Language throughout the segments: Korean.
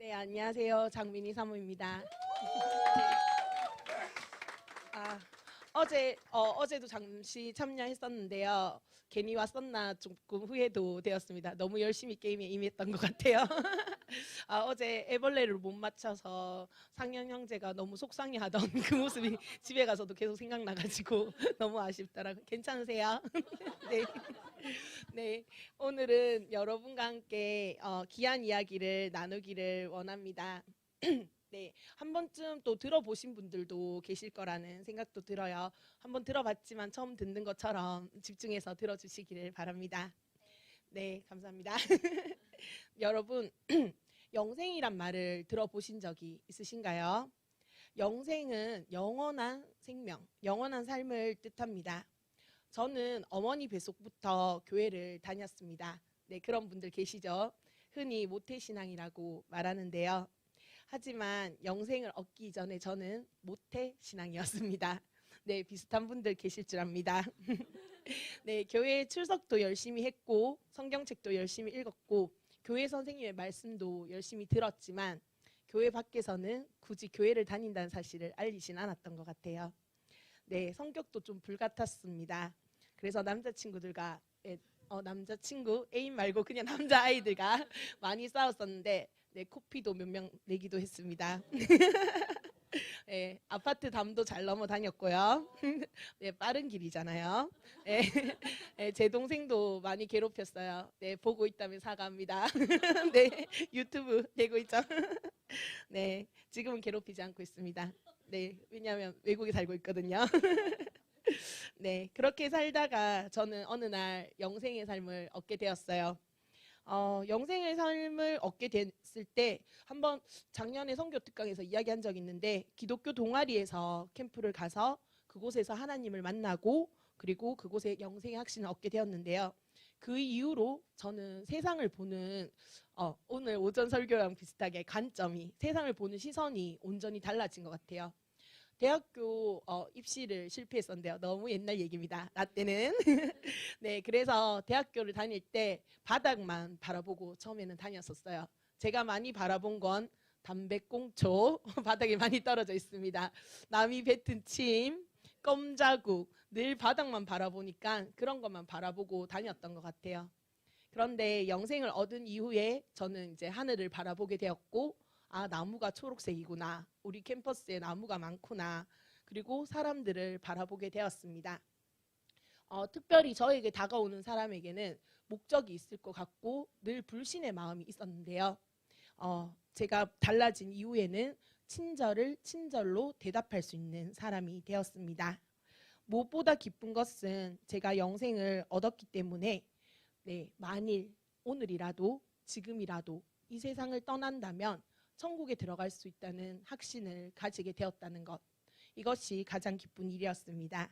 네, 안녕하세요. 장민희 사모입니다. 아, 어제도 잠시 참여했었는데요. 괜히 왔었나 조금 후회도 되었습니다. 너무 열심히 게임에 임했던 것 같아요. 어제 애벌레를 못 맞춰서 상현 형제가 너무 속상해하던 그 모습이 집에 가서도 계속 생각나가지고 너무 아쉽더라고요. 괜찮으세요? 네. 네, 오늘은 여러분과 함께 귀한 이야기를 나누기를 원합니다. 네, 한 번쯤 또 들어보신 분들도 계실 거라는 생각도 들어요. 한번 들어봤지만 처음 듣는 것처럼 집중해서 들어주시기를 바랍니다. 네, 감사합니다. 여러분, 영생이란 말을 들어보신 적이 있으신가요? 영생은 영원한 생명, 영원한 삶을 뜻합니다. 저는 어머니 뱃속부터 교회를 다녔습니다. 네, 그런 분들 계시죠? 흔히 모태신앙이라고 말하는데요. 하지만 영생을 얻기 전에 저는 모태신앙이었습니다. 네, 비슷한 분들 계실 줄 압니다. 네, 교회 출석도 열심히 했고 성경책도 열심히 읽었고 교회 선생님의 말씀도 열심히 들었지만 교회 밖에서는 굳이 교회를 다닌다는 사실을 알리진 않았던 것 같아요. 네, 성격도 좀 불같았습니다. 그래서 남자친구들과 남자친구 애인 말고 그냥 남자아이들과 많이 싸웠었는데 네, 코피도 몇 명 내기도 했습니다. 네, 아파트 담도 잘 넘어 다녔고요. 네, 빠른 길이잖아요. 네, 네, 제 동생도 많이 괴롭혔어요. 네, 보고 있다면 사과합니다. 네, 유튜브 되고 있죠. 네, 지금은 괴롭히지 않고 있습니다. 네, 왜냐하면 외국에 살고 있거든요. 네, 그렇게 살다가 저는 어느 날 영생의 삶을 얻게 되었어요. 영생의 삶을 얻게 됐을 때 한번 작년에 선교 특강에서 이야기한 적이 있는데 기독교 동아리에서 캠프를 가서 그곳에서 하나님을 만나고 그리고 그곳에 영생의 확신을 얻게 되었는데요. 그 이후로 저는 세상을 보는 오늘 오전 설교랑 비슷하게 관점이 세상을 보는 시선이 온전히 달라진 것 같아요. 대학교 입시를 실패했었는데요. 너무 옛날 얘기입니다. 나 때는. 네, 그래서 대학교를 다닐 때 바닥만 바라보고 처음에는 다녔었어요. 제가 많이 바라본 건 담배꽁초, 바닥에 많이 떨어져 있습니다. 남이 뱉은 침, 껌자국, 늘 바닥만 바라보니까 그런 것만 바라보고 다녔던 것 같아요. 그런데 영생을 얻은 이후에 저는 이제 하늘을 바라보게 되었고 아, 나무가 초록색이구나. 우리 캠퍼스에 나무가 많구나. 그리고 사람들을 바라보게 되었습니다. 특별히 저에게 다가오는 사람에게는 목적이 있을 것 같고 늘 불신의 마음이 있었는데요. 제가 달라진 이후에는 친절을 친절로 대답할 수 있는 사람이 되었습니다. 무엇보다 기쁜 것은 제가 영생을 얻었기 때문에 네, 만일 오늘이라도 지금이라도 이 세상을 떠난다면 천국에 들어갈 수 있다는 확신을 가지게 되었다는 것. 이것이 가장 기쁜 일이었습니다.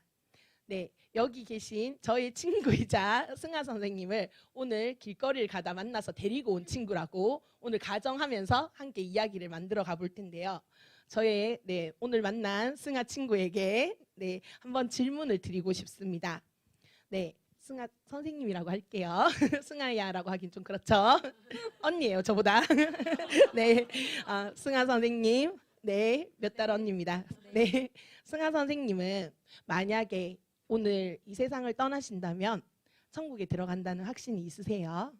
네, 여기 계신 저의 친구이자 승아 선생님을 오늘 길거리를 가다 만나서 데리고 온 친구라고 오늘 가정하면서 함께 이야기를 만들어 가볼 텐데요. 저의 오늘 만난 승아 친구에게 한번 질문을 드리고 싶습니다. 네, 승아 선생님이라고 할게요. 승아야라고 하긴 좀 그렇죠. 언니예요, 저보다. 네, 승아 선생님, 네, 몇 달 언니입니다. 네, 승아 선생님은 만약에 오늘 이 세상을 떠나신다면 천국에 들어간다는 확신이 있으세요?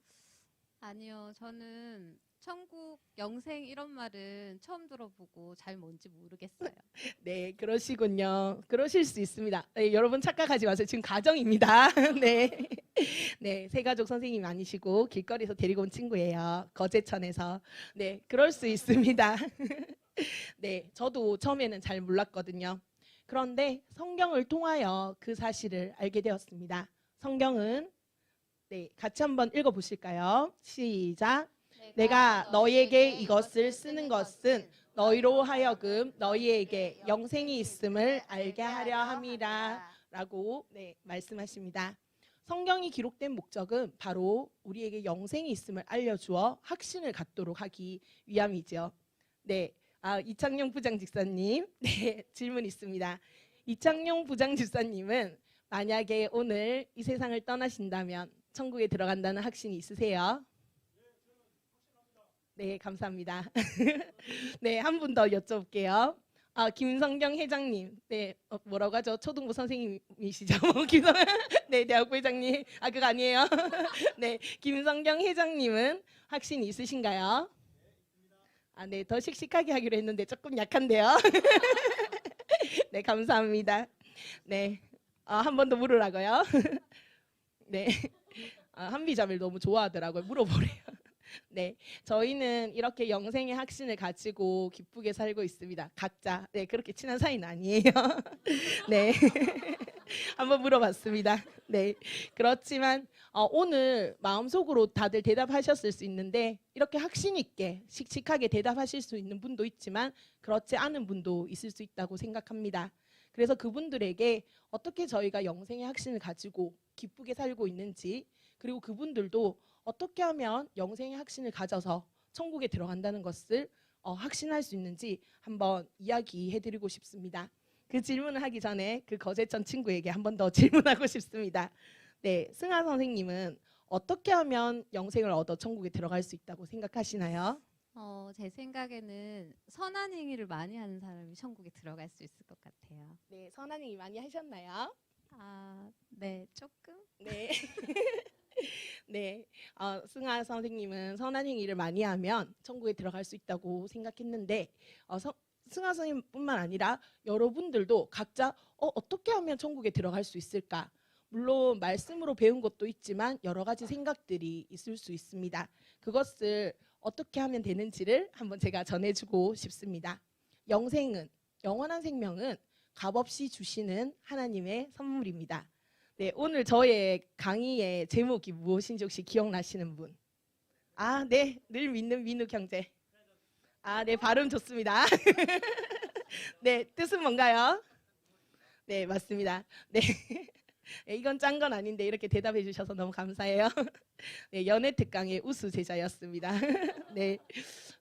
아니요, 저는 천국, 영생 이런 말은 처음 들어보고 잘 뭔지 모르겠어요. 네, 그러시군요. 그러실 수 있습니다. 네, 여러분 착각하지 마세요. 지금 가정입니다. 네, 네, 새가족 선생님 아니시고 길거리에서 데리고 온 친구예요. 거제천에서. 네, 그럴 수 있습니다. 네, 저도 처음에는 잘 몰랐거든요. 그런데 성경을 통하여 그 사실을 알게 되었습니다. 성경은 같이 한번 읽어보실까요? 시작. 내가 너희에게 이것을 쓰는 것은 너희로 하여금 너희에게 영생이 있음을 알게 하려 함이라 라고 말씀하십니다. 성경이 기록된 목적은 바로 우리에게 영생이 있음을 알려주어 확신을 갖도록 하기 위함이죠. 네, 이창용 부장집사님, 네, 질문 있습니다. 이창용 부장집사님은 만약에 오늘 이 세상을 떠나신다면 천국에 들어간다는 확신이 있으세요? 네, 감사합니다. 네, 한 분 더 여쭤볼게요. 김성경 회장님, 네, 뭐라고 하죠? 초등부 선생님이시죠? 김성, 네, 대학부 회장님, 그거 아니에요. 네, 김성경 회장님은 확신 있으신가요? 네, 더 씩씩하게 하기로 했는데 조금 약한데요. 네, 감사합니다. 네, 한 번 더 물으라고요. 네, 한비자매를 너무 좋아하더라고요. 물어보래요. 네, 저희는 이렇게 영생의 확신을 가지고 기쁘게 살고 있습니다. 각자. 네, 그렇게 친한 사이는 아니에요. 네, 한번 물어봤습니다. 네, 그렇지만 오늘 마음속으로 다들 대답하셨을 수 있는데 이렇게 확신 있게 씩씩하게 대답하실 수 있는 분도 있지만 그렇지 않은 분도 있을 수 있다고 생각합니다. 그래서 그분들에게 어떻게 저희가 영생의 확신을 가지고 기쁘게 살고 있는지, 그리고 그분들도 어떻게 하면 영생의 확신을 가져서 천국에 들어간다는 것을 확신할 수 있는지 한번 이야기해드리고 싶습니다. 그 질문을 하기 전에 그 거제천 친구에게 한 번 더 질문하고 싶습니다. 네, 승하 선생님은 어떻게 하면 영생을 얻어 천국에 들어갈 수 있다고 생각하시나요? 제 생각에는 선한 행위를 많이 하는 사람이 천국에 들어갈 수 있을 것 같아요. 네, 선한 일 많이 하셨나요? 네, 조금. 네. 네, 승하 선생님은 선한 행위를 많이 하면 천국에 들어갈 수 있다고 생각했는데 승하 선생님뿐만 아니라 여러분들도 각자 어떻게 하면 천국에 들어갈 수 있을까? 물론 말씀으로 배운 것도 있지만 여러 가지 생각들이 있을 수 있습니다. 그것을 어떻게 하면 되는지를 한번 제가 전해주고 싶습니다. 영원한 생명은 값없이 주시는 하나님의 선물입니다. 네, 오늘 저의 강의의 제목이 무엇인지 혹시 기억나시는 분? 네, 늘 믿는 민욱 형제. 네, 발음 좋습니다. 네, 뜻은 뭔가요? 네, 맞습니다. 네, 네, 이건 짠 건 아닌데 이렇게 대답해 주셔서 너무 감사해요. 네, 연애 특강의 우수 제자였습니다. 네,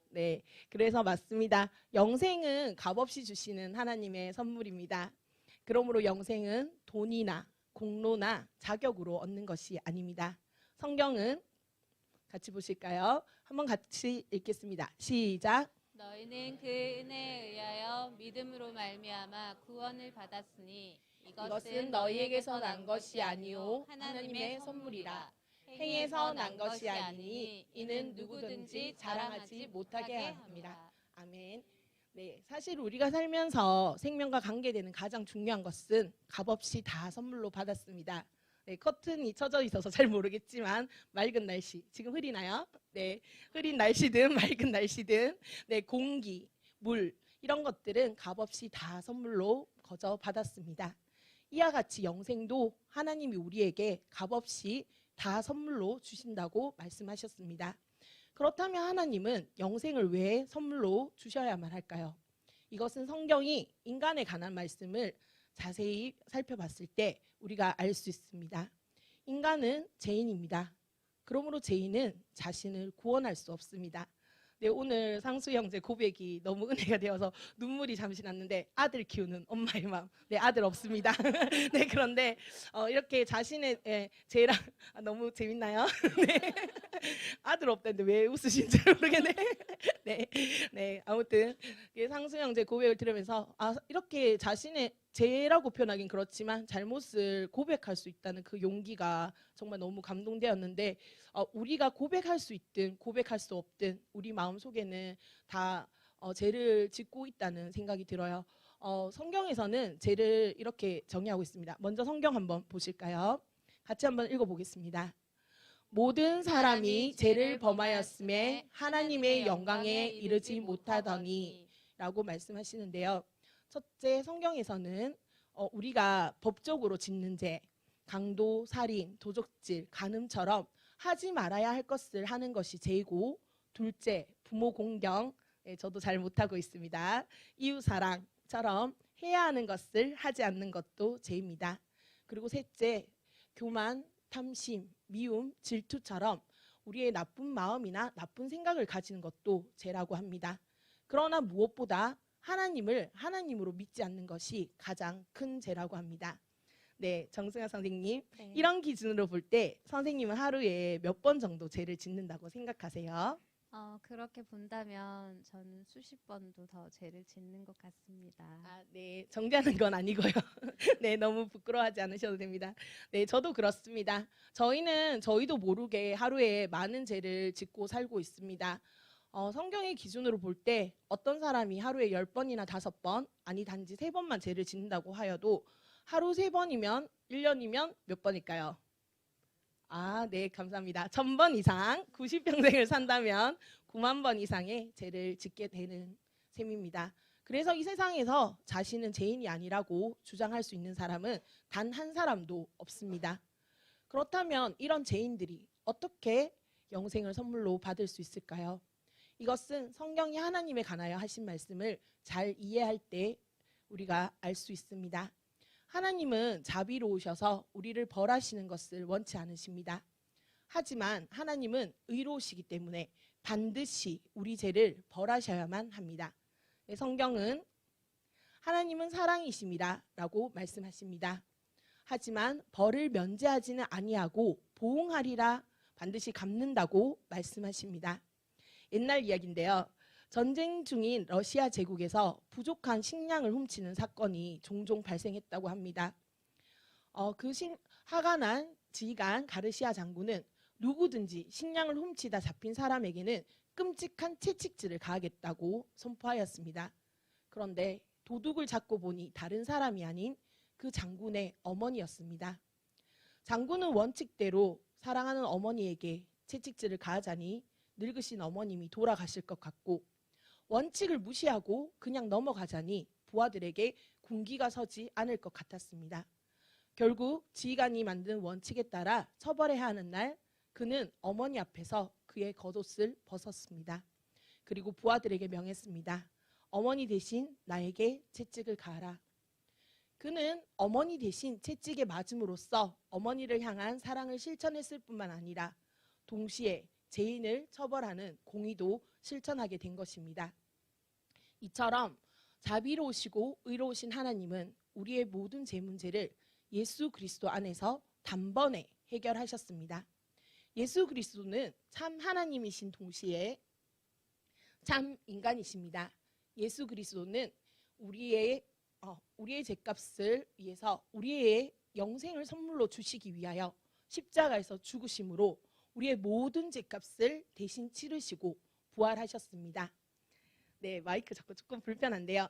네, 그래서 맞습니다. 영생은 값없이 주시는 하나님의 선물입니다. 그러므로 영생은 돈이나 공로나 자격으로 얻는 것이 아닙니다. 성경은 같이 보실까요? 한번 같이 읽겠습니다. 시작. 너희는 그 은혜에 의하여 믿음으로 말미암아 구원을 받았으니 이것은 너희에게서 난 것이 아니요 하나님의 선물이라. 행에서 난 것이 아니니 이는 누구든지 자랑하지 못하게 합니다. 아멘. 네, 사실 우리가 살면서 생명과 관계되는 가장 중요한 것은 값없이 다 선물로 받았습니다. 네, 커튼이 쳐져 있어서 잘 모르겠지만 맑은 날씨, 지금 흐리나요? 네, 흐린 날씨든 맑은 날씨든 네, 공기, 물 이런 것들은 값없이 다 선물로 거저 받았습니다. 이와 같이 영생도 하나님이 우리에게 값없이 다 선물로 주신다고 말씀하셨습니다. 그렇다면 하나님은 영생을 왜 선물로 주셔야만 할까요? 이것은 성경이 인간에 관한 말씀을 자세히 살펴봤을 때 우리가 알 수 있습니다. 인간은 죄인입니다. 그러므로 죄인은 자신을 구원할 수 없습니다. 네, 오늘 상수 형제 고백이 너무 은혜가 되어서 눈물이 잠시 났는데 아들 키우는 엄마의 마음. 네, 아들 없습니다. 네, 그런데 이렇게 자신의 죄랑 너무 재밌나요? 네. 아들 없다는데 왜 웃으신지 모르겠네. 네, 네, 아무튼 상수 형제 고백을 들으면서 이렇게 자신의 죄라고 표현하긴 그렇지만 잘못을 고백할 수 있다는 그 용기가 정말 너무 감동되었는데 우리가 고백할 수 있든 고백할 수 없든 우리 마음속에는 다 죄를 짓고 있다는 생각이 들어요. 성경에서는 죄를 이렇게 정의하고 있습니다. 먼저 성경 한번 보실까요? 같이 한번 읽어보겠습니다. 모든 사람이 죄를 범하였음에 하나님의 영광에 이르지 못하더니 라고 말씀하시는데요. 첫째, 성경에서는 우리가 법적으로 짓는 죄, 강도, 살인, 도적질, 간음처럼 하지 말아야 할 것을 하는 것이 죄이고, 둘째, 부모 공경, 저도 잘 못하고 있습니다. 이웃사랑처럼 해야 하는 것을 하지 않는 것도 죄입니다. 그리고 셋째, 교만, 탐심, 미움, 질투처럼 우리의 나쁜 마음이나 나쁜 생각을 가지는 것도 죄라고 합니다. 그러나 무엇보다 하나님을 하나님으로 믿지 않는 것이 가장 큰 죄라고 합니다. 네, 정승아 선생님, 이런 기준으로 볼 때 선생님은 하루에 몇 번 정도 죄를 짓는다고 생각하세요? 그렇게 본다면 저는 수십 번도 더 죄를 짓는 것 같습니다. 네, 정죄하는 건 아니고요. 네, 너무 부끄러워하지 않으셔도 됩니다. 네, 저도 그렇습니다. 저희도 모르게 하루에 많은 죄를 짓고 살고 있습니다. 성경의 기준으로 볼 때 어떤 사람이 하루에 10번이나 5번, 아니 단지 3번만 죄를 짓는다고 하여도 하루 3번이면 1년이면 몇 번일까요? 네, 감사합니다. 1000번 이상 90평생을 산다면 9만 번 이상의 죄를 짓게 되는 셈입니다. 그래서 이 세상에서 자신은 죄인이 아니라고 주장할 수 있는 사람은 단 한 사람도 없습니다. 그렇다면 이런 죄인들이 어떻게 영생을 선물로 받을 수 있을까요? 이것은 성경이 하나님에 관하여 하신 말씀을 잘 이해할 때 우리가 알 수 있습니다. 하나님은 자비로우셔서 우리를 벌하시는 것을 원치 않으십니다. 하지만 하나님은 의로우시기 때문에 반드시 우리 죄를 벌하셔야만 합니다. 성경은 하나님은 사랑이심이라 라고 말씀하십니다. 하지만 벌을 면제하지는 아니하고 보응하리라, 반드시 갚는다고 말씀하십니다. 옛날 이야기인데요. 전쟁 중인 러시아 제국에서 부족한 식량을 훔치는 사건이 종종 발생했다고 합니다. 화가 난 지휘관 가르시아 장군은 누구든지 식량을 훔치다 잡힌 사람에게는 끔찍한 채찍질을 가하겠다고 선포하였습니다. 그런데 도둑을 잡고 보니 다른 사람이 아닌 그 장군의 어머니였습니다. 장군은 원칙대로 사랑하는 어머니에게 채찍질을 가하자니 늙으신 어머님이 돌아가실 것 같고, 원칙을 무시하고 그냥 넘어가자니 부하들에게 군기가 서지 않을 것 같았습니다. 결국 지휘관이 만든 원칙에 따라 처벌해야 하는 날, 그는 어머니 앞에서 그의 겉옷을 벗었습니다. 그리고 부하들에게 명했습니다. 어머니 대신 나에게 채찍을 가하라. 그는 어머니 대신 채찍에 맞음으로써 어머니를 향한 사랑을 실천했을 뿐만 아니라 동시에 죄인을 처벌하는 공의도 실천하게 된 것입니다. 이처럼 자비로우시고 의로우신 하나님은 우리의 모든 죄 문제를 예수 그리스도 안에서 단번에 해결하셨습니다. 예수 그리스도는 참 하나님이신 동시에 참 인간이십니다. 예수 그리스도는 우리의 죄값을 위해서 우리의 영생을 선물로 주시기 위하여 십자가에서 죽으심으로 우리의 모든 죄값을 대신 치르시고 부활하셨습니다. 네, 마이크 자꾸 조금 불편한데요.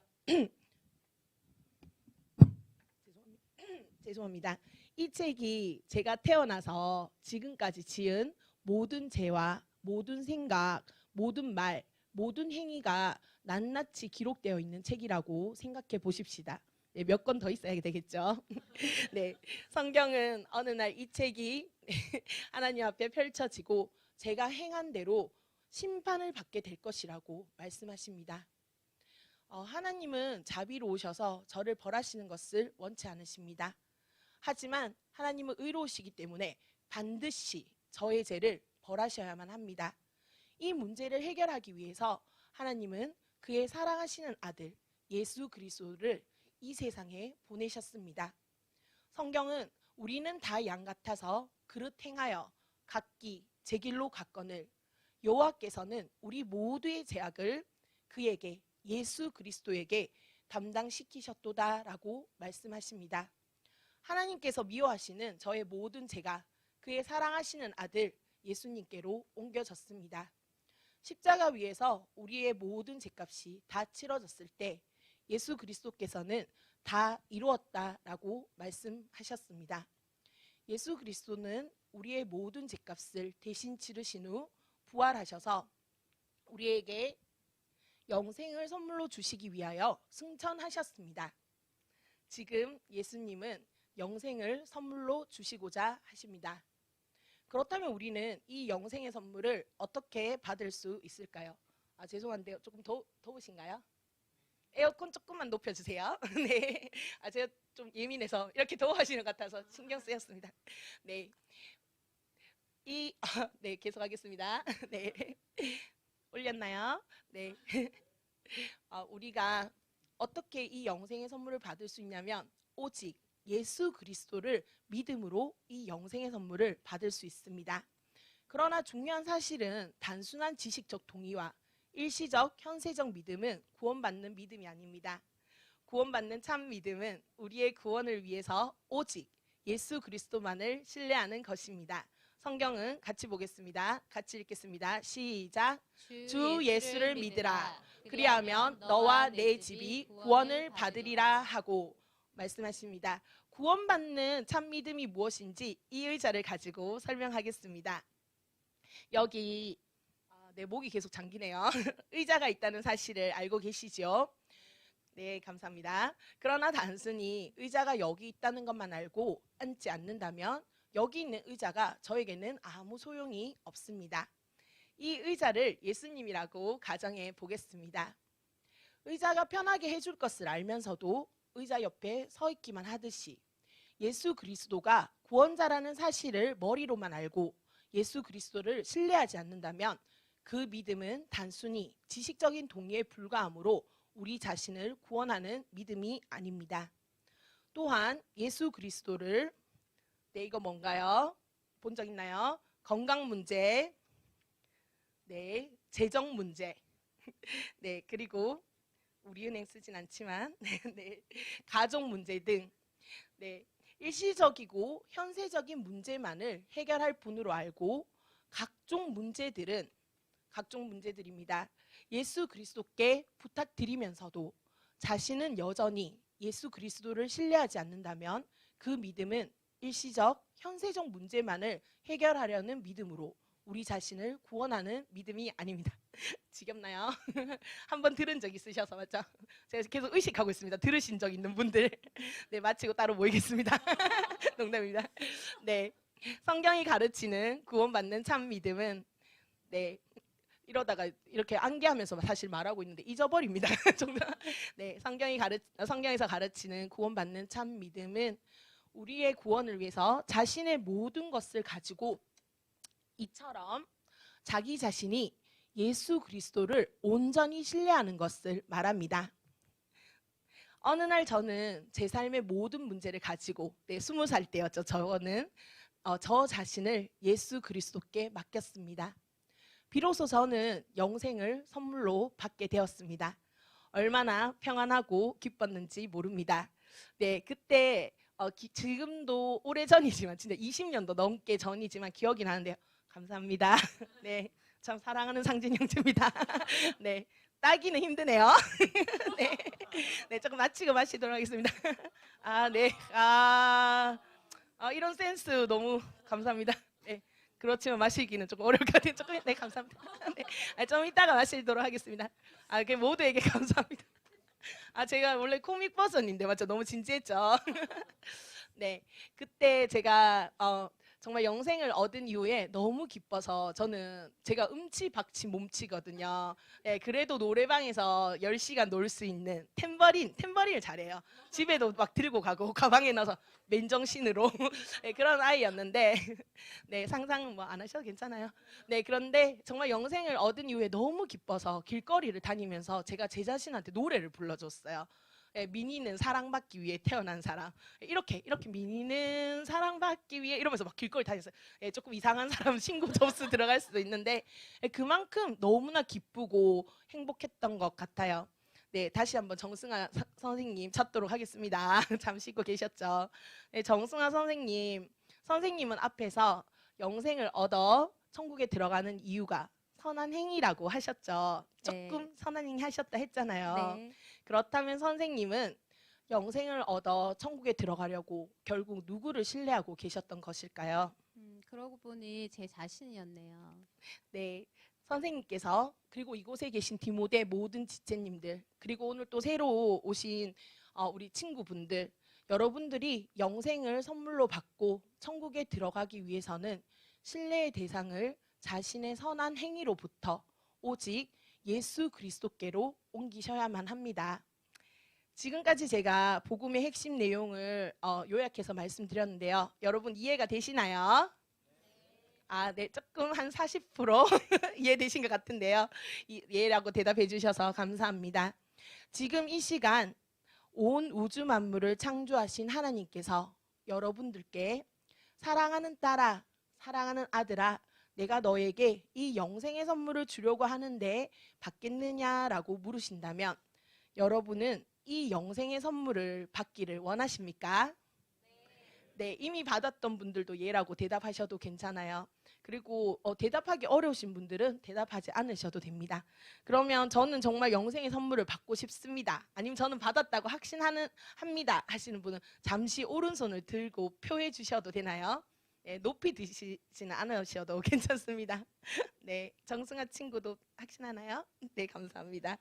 죄송합니다. 이 책이 제가 태어나서 지금까지 지은 모든 죄와 모든 생각, 모든 말, 모든 행위가 낱낱이 기록되어 있는 책이라고 생각해 보십시다. 네, 몇 권 더 있어야 되겠죠. 네, 성경은 어느 날 이 책이 하나님 앞에 펼쳐지고 제가 행한 대로 심판을 받게 될 것이라고 말씀하십니다. 하나님은 자비로우셔서 저를 벌하시는 것을 원치 않으십니다. 하지만 하나님은 의로우시기 때문에 반드시 저의 죄를 벌하셔야만 합니다. 이 문제를 해결하기 위해서 하나님은 그의 사랑하시는 아들 예수 그리스도를 이 세상에 보내셨습니다. 성경은 우리는 다 양 같아서 그릇 행하여 각기 제 길로 갔거늘 여호와께서는 우리 모두의 죄악을 그에게 예수 그리스도에게 담당시키셨도다라고 말씀하십니다. 하나님께서 미워하시는 저의 모든 죄가 그의 사랑하시는 아들 예수님께로 옮겨졌습니다. 십자가 위에서 우리의 모든 죄값이 다 치러졌을 때 예수 그리스도께서는 다 이루었다라고 말씀하셨습니다. 예수 그리스도는 우리의 모든 죄값을 대신 치르신 후 부활하셔서 우리에게 영생을 선물로 주시기 위하여 승천하셨습니다. 지금 예수님은 영생을 선물로 주시고자 하십니다. 그렇다면 우리는 이 영생의 선물을 어떻게 받을 수 있을까요? 죄송한데요. 조금 더우신가요? 에어컨 조금만 높여주세요. 네, 제가 좀 예민해서 이렇게 더워하시는 것 같아서 신경 쓰였습니다. 네, 네, 계속하겠습니다. 네, 올렸나요? 네, 우리가 어떻게 이 영생의 선물을 받을 수 있냐면 오직 예수 그리스도를 믿음으로 이 영생의 선물을 받을 수 있습니다. 그러나 중요한 사실은 단순한 지식적 동의와 일시적 현세적 믿음은 구원받는 믿음이 아닙니다. 구원받는 참 믿음은 우리의 구원을 위해서 오직 예수 그리스도만을 신뢰하는 것입니다. 성경은 같이 보겠습니다. 같이 읽겠습니다. 시작. 주 예수를 믿으라. 그리하면 너와 내 집이 구원을 받으리라 하고 말씀하십니다. 구원받는 참 믿음이 무엇인지 이 의자를 가지고 설명하겠습니다. 여기 내 목이 계속 잠기네요. 의자가 있다는 사실을 알고 계시죠? 네, 감사합니다. 그러나 단순히 의자가 여기 있다는 것만 알고 앉지 않는다면 여기 있는 의자가 저에게는 아무 소용이 없습니다. 이 의자를 예수님이라고 가정해 보겠습니다. 의자가 편하게 해줄 것을 알면서도 의자 옆에 서 있기만 하듯이 예수 그리스도가 구원자라는 사실을 머리로만 알고 예수 그리스도를 신뢰하지 않는다면 그 믿음은 단순히 지식적인 동의에 불과하므로 우리 자신을 구원하는 믿음이 아닙니다. 또한 예수 그리스도를 네, 이거 뭔가요? 본 적 있나요? 건강 문제, 네, 재정 문제, 네, 그리고 우리 은행 쓰진 않지만 네, 가족 문제 등 네, 일시적이고 현세적인 문제만을 해결할 분으로 알고 각종 문제들입니다. 예수 그리스도께 부탁드리면서도 자신은 여전히 예수 그리스도를 신뢰하지 않는다면 그 믿음은 일시적, 현세적 문제만을 해결하려는 믿음으로 우리 자신을 구원하는 믿음이 아닙니다. 지겹나요? 한번 들은 적 있으셔서 맞죠? 제가 계속 의식하고 있습니다. 들으신 적 있는 분들. 네, 마치고 따로 모이겠습니다. 농담입니다. 네, 성경이 가르치는 구원받는 참 믿음은 네, 이러다가 이렇게 암기하면서 사실 말하고 있는데 잊어버립니다. 네, 성경에서 가르치는 구원받는 참 믿음은 우리의 구원을 위해서 자신의 모든 것을 가지고 이처럼 자기 자신이 예수 그리스도를 온전히 신뢰하는 것을 말합니다. 어느 날 저는 제 삶의 모든 문제를 가지고 20살 때였죠. 저는 저 자신을 예수 그리스도께 맡겼습니다. 비로소 저는 영생을 선물로 받게 되었습니다. 얼마나 평안하고 기뻤는지 모릅니다. 네, 그때 지금도 오래전이지만 진짜 20년도 넘게 전이지만 기억이 나는데요. 감사합니다. 네, 참 사랑하는 상진 형제입니다. 네, 따기는 힘드네요. 네, 네, 조금 마시도록 하겠습니다. 네, 이런 센스 너무 감사합니다. 네, 그렇지만 마시기는 조금 어려울 것 같아요. 조금 네, 감사합니다. 네, 좀 이따가 마시도록 하겠습니다. 그 모두에게 감사합니다. 제가 원래 코믹 버전인데 맞죠? 너무 진지했죠. 네, 그때 제가 정말 영생을 얻은 이후에 너무 기뻐서 저는 제가 음치박치 몸치거든요. 네, 그래도 노래방에서 10시간 놀 수 있는 탬버린을 잘해요. 집에도 막 들고 가고 가방에 넣어서 맨정신으로 네, 그런 아이였는데 네, 상상 뭐 안 하셔도 괜찮아요. 네, 그런데 정말 영생을 얻은 이후에 너무 기뻐서 길거리를 다니면서 제가 제 자신한테 노래를 불러줬어요. 예, 미니는 사랑받기 위해 태어난 사람. 이렇게 미니는 사랑받기 위해 이러면서 막 길거리 다녔어요. 예, 조금 이상한 사람 신고 접수 들어갈 수도 있는데 그만큼 너무나 기쁘고 행복했던 것 같아요. 네, 다시 한번 정승아 선생님 찾도록 하겠습니다. 잠시 잊고 계셨죠? 네, 정승아 선생님은 앞에서 영생을 얻어 천국에 들어가는 이유가 선한 행위라고 하셨죠. 조금 네. 선한 행위 하셨다 했잖아요. 네. 그렇다면 선생님은 영생을 얻어 천국에 들어가려고 결국 누구를 신뢰하고 계셨던 것일까요? 그러고 보니 제 자신이었네요. 네, 선생님께서 그리고 이곳에 계신 디모데 모든 지체님들 그리고 오늘 또 새로 오신 우리 친구분들 여러분들이 영생을 선물로 받고 천국에 들어가기 위해서는 신뢰의 대상을 자신의 선한 행위로부터 오직 예수 그리스도께로 옮기셔야만 합니다. 지금까지 제가 복음의 핵심 내용을 요약해서 말씀드렸는데요. 여러분 이해가 되시나요? 네, 조금 한 40% 이해되신 것 같은데요. 예라고 대답해 주셔서 감사합니다. 지금 이 시간 온 우주 만물을 창조하신 하나님께서 여러분들께 사랑하는 딸아, 사랑하는 아들아, 내가 너에게 이 영생의 선물을 주려고 하는데 받겠느냐라고 물으신다면 여러분은 이 영생의 선물을 받기를 원하십니까? 네, 이미 받았던 분들도 예라고 대답하셔도 괜찮아요. 그리고 대답하기 어려우신 분들은 대답하지 않으셔도 됩니다. 그러면 저는 정말 영생의 선물을 받고 싶습니다. 아니면 저는 받았다고 합니다 하시는 분은 잠시 오른손을 들고 표해 주셔도 되나요? 네, 높이 드시지는 않으셔도 괜찮습니다. 네, 정승아 친구도 확신하나요? 네, 감사합니다.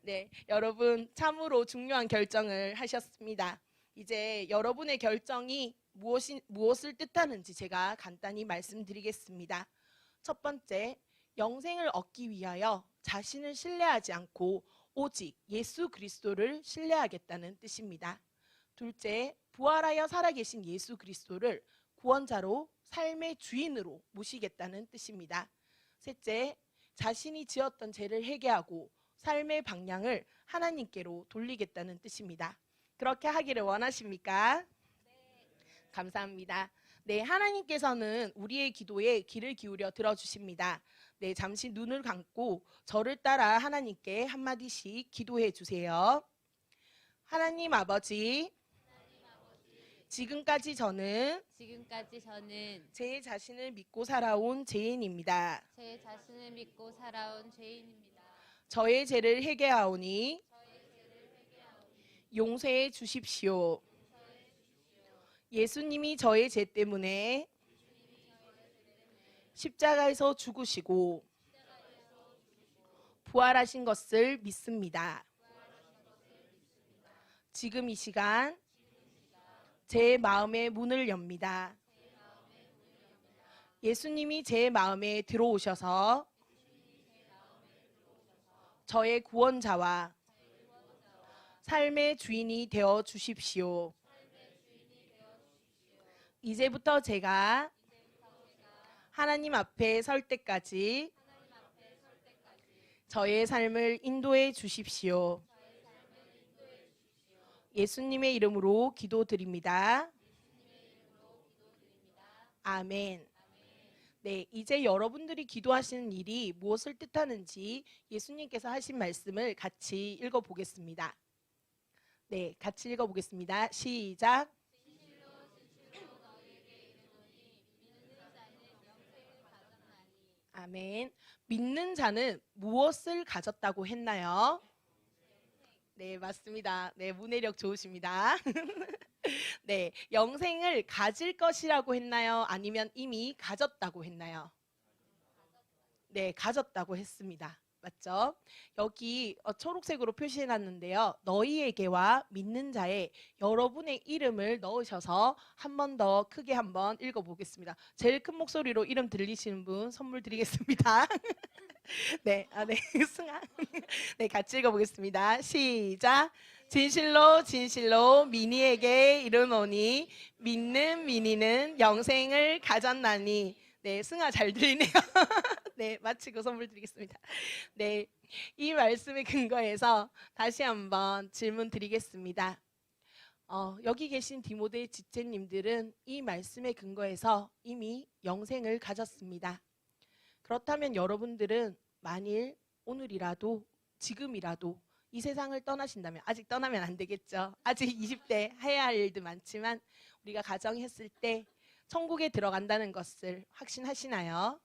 네, 여러분 참으로 중요한 결정을 하셨습니다. 이제 여러분의 결정이 무엇을 뜻하는지 제가 간단히 말씀드리겠습니다. 첫 번째, 영생을 얻기 위하여 자신을 신뢰하지 않고 오직 예수 그리스도를 신뢰하겠다는 뜻입니다. 둘째, 부활하여 살아계신 예수 그리스도를 구원자로 삶의 주인으로 모시겠다는 뜻입니다. 셋째, 자신이 지었던 죄를 회개하고 삶의 방향을 하나님께로 돌리겠다는 뜻입니다. 그렇게 하기를 원하십니까? 네. 감사합니다. 네, 하나님께서는 우리의 기도에 귀를 기울여 들어주십니다. 네, 잠시 눈을 감고 저를 따라 하나님께 한마디씩 기도해 주세요. 하나님 아버지, 지금까지 저는 제 자신을 믿고 살아온 죄인입니다. 저의 죄를 회개하오니 용서해 주십시오. 예수님이 저의 죄 때문에 십자가에서 죽으시고 부활하신 것을 믿습니다. 지금 이 시간 제 마음의 문을 엽니다. 예수님이 제 마음에 들어오셔서 저의 구원자와 삶의 주인이 되어 주십시오. 이제부터 제가 하나님 앞에 설 때까지 저의 삶을 인도해 주십시오. 예수님의 이름으로 기도드립니다. 아멘. 네, 이제 여러분들이 기도하시는 일이 무엇을 뜻하는지 예수님께서 하신 말씀을 같이 읽어보겠습니다. 네, 같이 읽어보겠습니다. 시작. 아멘. 믿는 자는 무엇을 가졌다고 했나요? 네, 맞습니다. 네, 문해력 좋으십니다. 네, 영생을 가질 것이라고 했나요? 아니면 이미 가졌다고 했나요? 네, 가졌다고 했습니다. 맞죠? 여기 초록색으로 표시해놨는데요. 너희에게와 믿는 자에 여러분의 이름을 넣으셔서 한 번 더 크게 한번 읽어보겠습니다. 제일 큰 목소리로 이름 들리시는 분 선물 드리겠습니다. 네, 네, 승아. 네, 같이 읽어보겠습니다. 시작. 진실로 진실로 미니에게 이르노니 믿는 미니는 영생을 가졌나니. 네, 승아 잘 들리네요. 네, 마치고 선물 드리겠습니다. 네, 이 말씀에 근거해서 다시 한번 질문 드리겠습니다. 여기 계신 디모데 지체님들은 이 말씀에 근거해서 이미 영생을 가졌습니다. 그렇다면 여러분들은 만일 오늘이라도 지금이라도 이 세상을 떠나신다면, 아직 떠나면 안 되겠죠. 아직 20대 해야 할 일도 많지만 우리가 가정했을 때 천국에 들어간다는 것을 확신하시나요?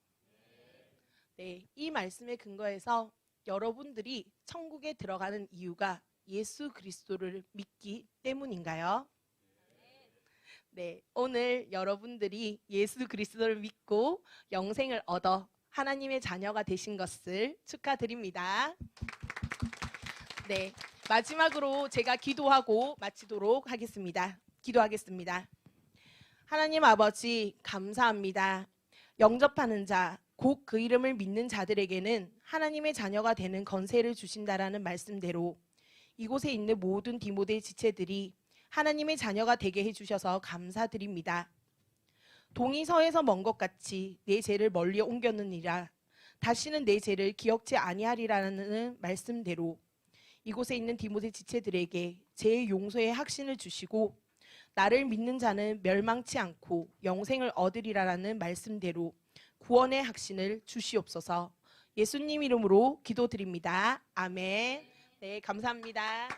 네, 이 말씀에 근거해서 여러분들이 천국에 들어가는 이유가 예수 그리스도를 믿기 때문인가요? 네, 오늘 여러분들이 예수 그리스도를 믿고 영생을 얻어 하나님의 자녀가 되신 것을 축하드립니다. 네, 마지막으로 제가 기도하고 마치도록 하겠습니다. 기도하겠습니다. 하나님 아버지 감사합니다. 영접하는 자, 곧 그 이름을 믿는 자들에게는 하나님의 자녀가 되는 권세를 주신다라는 말씀대로 이곳에 있는 모든 디모데 지체들이 하나님의 자녀가 되게 해주셔서 감사드립니다. 동이 서에서 먼 것 같이 내 죄를 멀리 옮겼느니라. 다시는 내 죄를 기억지 아니하리라는 말씀대로 이곳에 있는 디모데 지체들에게 죄의 용서의 확신을 주시고 나를 믿는 자는 멸망치 않고 영생을 얻으리라는 말씀대로 구원의 확신을 주시옵소서. 예수님 이름으로 기도드립니다. 아멘. 네, 감사합니다.